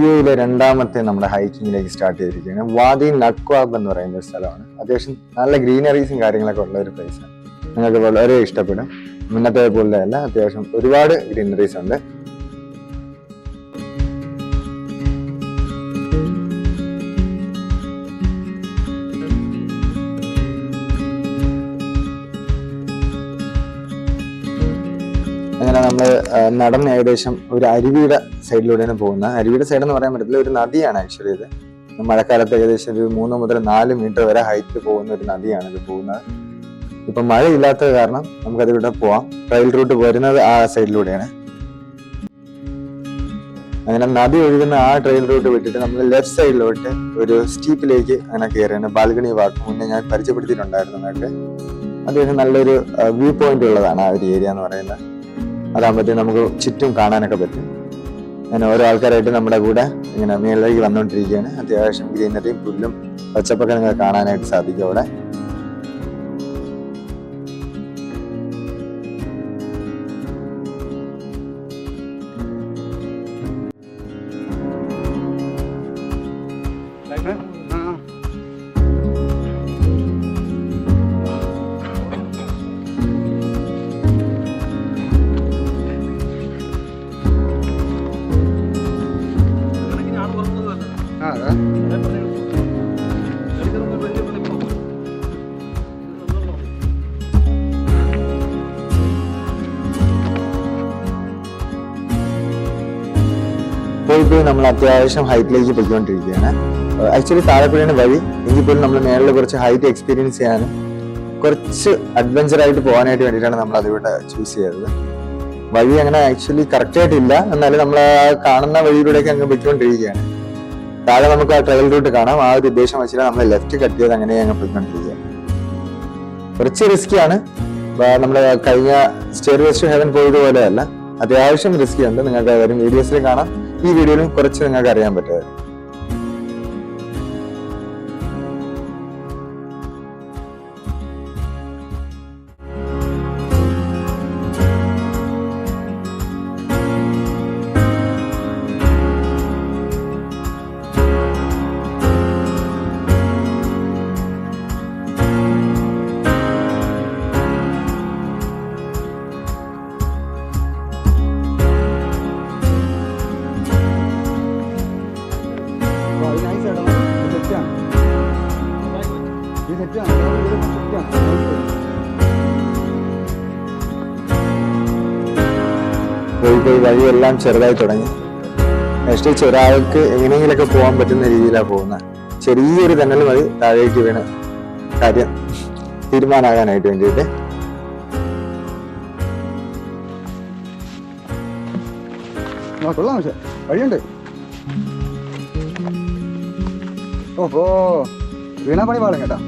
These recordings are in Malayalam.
യുഎയിലെ രണ്ടാമത്തെ നമ്മുടെ ഹൈക്കിങ്ങിലേക്ക് സ്റ്റാർട്ട് ചെയ്തിരിക്കുകയാണ്. വാദി നഖ്വാബ് എന്ന് പറയുന്ന ഒരു സ്ഥലമാണ്. അത്യാവശ്യം നല്ല ഗ്രീനറീസും കാര്യങ്ങളൊക്കെ ഉള്ള ഒരു പ്ലേസാണ്. നിങ്ങൾക്ക് വളരെ ഇഷ്ടപ്പെടും. മുന്നത്തെ പോലെ അല്ല, അത്യാവശ്യം ഒരുപാട് ഗ്രീനറീസ് ഉണ്ട്. അങ്ങനെ നമ്മൾ നടന്ന് ഏകദേശം ഒരു അരുവിയുടെ സൈഡിലൂടെയാണ് പോകുന്നത്. അരുവിയുടെ സൈഡ് എന്ന് പറയാൻ പറ്റത്തില്ല, ഒരു നദിയാണ് ആക്ച്വലി ഇത്. മഴക്കാലത്ത് ഏകദേശം ഒരു 3 മുതൽ 4 മീറ്റർ വരെ ഹൈറ്റിൽ പോകുന്ന ഒരു നദിയാണ് ഇത് പോകുന്നത്. ഇപ്പം മഴയില്ലാത്തത് കാരണം നമുക്കതിലൂടെ പോവാം. ട്രയൽ റൂട്ട് വരുന്നത് ആ സൈഡിലൂടെയാണ്. അങ്ങനെ നദി ഒഴുകുന്ന ആ ട്രയൽ റൂട്ട് വിട്ടിട്ട് നമ്മൾ ലെഫ്റ്റ് സൈഡിലോട്ട് ഒരു സ്റ്റീപ്പിലേക്ക് അങ്ങനെ കയറിയാണ്. ബാൽക്കണി വാക്ക് മുന്നേ ഞാൻ പരിചയപ്പെടുത്തിയിട്ടുണ്ടായിരുന്നു നിങ്ങൾക്ക്. അത്യാവശ്യം നല്ലൊരു വ്യൂ പോയിന്റ് ഉള്ളതാണ് ആ ഒരു ഏരിയ എന്ന് പറയുന്നത്. അതാകുമ്പോഴത്തേക്കും നമുക്ക് ചുറ്റും കാണാനൊക്കെ പറ്റും. അങ്ങനെ ഓരോ ആൾക്കാരായിട്ട് നമ്മുടെ കൂടെ ഇങ്ങനെ മേളിലേക്ക് വന്നുകൊണ്ടിരിക്കുകയാണ്. അത്യാവശ്യം ഗ്രീനറിയും പുല്ലും പച്ചപ്പൊക്കെ നിങ്ങൾക്ക് കാണാനായിട്ട് സാധിക്കും അവിടെ. പോയി നമ്മൾ അത്യാവശ്യം ഹൈറ്റിലേക്ക് പോയിക്കൊണ്ടിരിക്കുകയാണ്. ആക്ച്വലി താഴെക്കൂടിയാണ് വഴി. എങ്കിൽ പോലും നമ്മൾ മേളിൽ കുറച്ച് ഹൈറ്റ് എക്സ്പീരിയൻസ് ചെയ്യാനും കുറച്ച് അഡ്വഞ്ചർ ആയിട്ട് പോകാനായിട്ട് വേണ്ടിയിട്ടാണ് നമ്മൾ അതിവിടെ ചൂസ് ചെയ്തത്. വഴി അങ്ങനെ ആക്ച്വലി കറക്റ്റ് ആയിട്ടില്ല, എന്നാലും നമ്മൾ കാണുന്ന വഴിയിലൂടെയൊക്കെ അങ്ങ് പോയിക്കൊണ്ടിരിക്കുകയാണ്. താഴെ നമുക്ക് ആ ട്രയൽ റൂട്ട് കാണാം. ആ ഒരു ഉദ്ദേശം വെച്ചിട്ട് നമ്മൾ ലെഫ്റ്റ് കട്ട് ചെയ്ത് അങ്ങനെ അങ്ങ് പോയിക്കൊണ്ടിരിക്കുക. കുറച്ച് റിസ്കിയാണ്. നമ്മുടെ കഴിഞ്ഞ സ്റ്റെയർവേസ് ടു ഹെവൻ പോയതുപോലെയല്ല, അത്യാവശ്യം റിസ്കി ഉണ്ട്. നിങ്ങൾക്ക് വരും വീഡിയോസിൽ കാണാം. ഈ വീഡിയോയിലും കുറച്ച് നിങ്ങൾക്ക് അറിയാൻ പറ്റും. പോയി വഴിയെല്ലാം ചെറുതായി തുടങ്ങി. നെക്സ്റ്റ് ഒരാൾക്ക് എങ്ങനെയെങ്കിലൊക്കെ പോകാൻ പറ്റുന്ന രീതിയിലാണ് പോകുന്നത്. ചെറിയൊരു തന്നൽ മതി താഴേക്ക് വീണ് കാര്യം തീരുമാനമാകാനായിട്ട് വേണ്ടിയിട്ട്. കൊള്ളാം, പക്ഷെ വഴിയുണ്ട്. ഓഹോ, വീണാ പണി പാടും കേട്ടാ.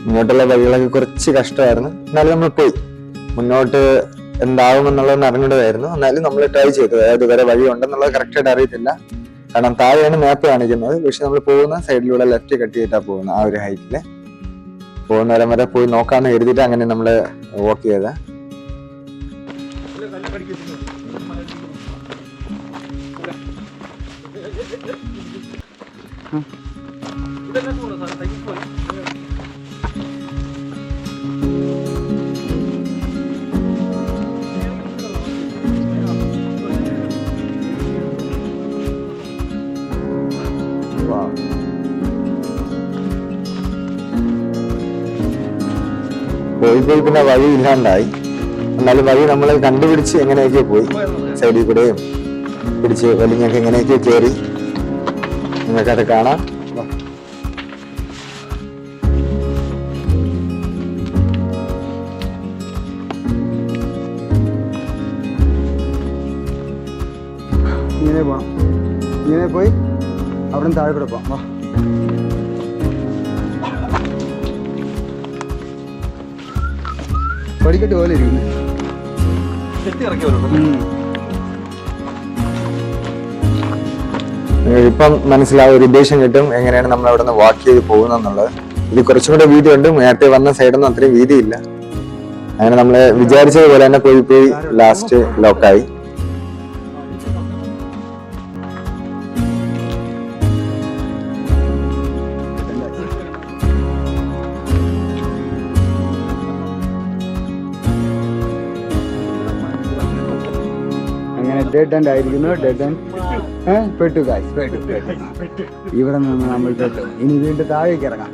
മുന്നോട്ടുള്ള വഴികളൊക്കെ കുറച്ച് കഷ്ടമായിരുന്നു. എന്നാലും നമ്മൾ പോയി. മുന്നോട്ട് എന്താവുമെന്നുള്ളതെന്ന് അറിഞ്ഞിട്ടായിരുന്നു. എന്നാലും നമ്മൾ ട്രൈ ചെയ്തു. അതായത് വരെ വഴി ഉണ്ടെന്നുള്ളത് കറക്റ്റായിട്ട് അറിയത്തില്ല, കാരണം താഴെയാണ് മാപ്പ് കാണിക്കുന്നത്. പക്ഷെ നമ്മൾ പോകുന്ന സൈഡിലൂടെ ലെഫ്റ്റ് കട്ട് ചെയ്തിട്ടാണ് പോകുന്നത്. ആ ഒരു ഹൈറ്റില് പോകുന്നവരെ വരെ പോയി നോക്കാന്ന് കരുതിയിട്ട് അങ്ങനെ നമ്മള് വോക്ക് ചെയ്ത. പോയി പിന്നെ വഴി ഇല്ലാണ്ടായി. എന്നാലും വഴി നമ്മൾ കണ്ടുപിടിച്ച് എങ്ങനെയൊക്കെ പോയി. സൈഡിൽ കൂടെയും പിടിച്ച് വലിഞ്ഞൊക്കെ എങ്ങനെയൊക്കെ കയറി. നിങ്ങൾക്കത് കാണാം. ഇങ്ങനെ പോണം. ഇങ്ങനെ പോയി അവിടെ നിന്ന് താഴെ കൂടെ പോവാം. പടിക്കെട്ട് പോലെ ഇരിക്കുന്നു. ഇപ്പം മനസ്സിലാവും ഒരു ഉദ്ദേശം കിട്ടും എങ്ങനെയാണ് നമ്മൾ അവിടെ നിന്ന് വാക്ക് ചെയ്ത് പോകുന്നത്. ഇത് കുറച്ചും കൂടെ വീതി ഉണ്ട്, നേരത്തെ വന്ന സൈഡൊന്നും അത്രയും വീതിയില്ല. അങ്ങനെ നമ്മള് വിചാരിച്ചത് പോലെ തന്നെ പോയി ലാസ്റ്റ് ലോക്കായി. അങ്ങനെ ഡെഡ് എൻഡ് ആയിരിക്കുന്നു. ഡെഡ് എൻഡ് പെട്ടു ഗായ്സ്, പെട്ടു. ഇവിടെ നിന്ന് നമ്മൾ പെട്ടു. ഇനി വീണ്ടും താഴേക്ക് ഇറങ്ങാം.